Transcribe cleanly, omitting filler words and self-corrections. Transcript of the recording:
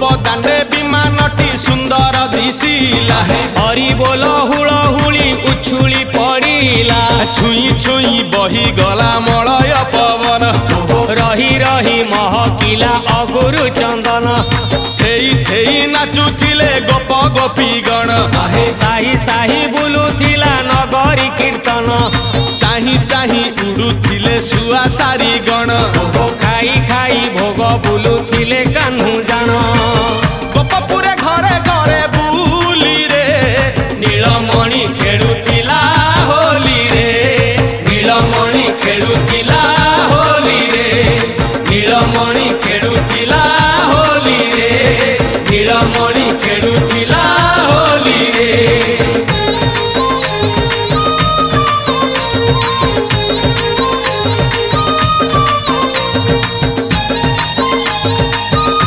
बदाने विमानटी सुंदर दिशिला हरि बोल हुलहुली उछुली पड़िला छुई छुई बही गला मलय पवन रही रही महकिला अगुरु चंदन थेई थेई नाचुथिले गोप गोपी गण साही साही बुलुथिला नगरी कीर्तन चाही चाही उड़ुथिले सुआ सारी गण खाई खाई भोग बुलुथिले कान्हू जान गोपपुरे घरे घरे बुली रे नीलमणि खेलुथिला होली रे नीलमणि खेलुथिला होली रे नीलमणि खेलुथिला होली रे नीलमणि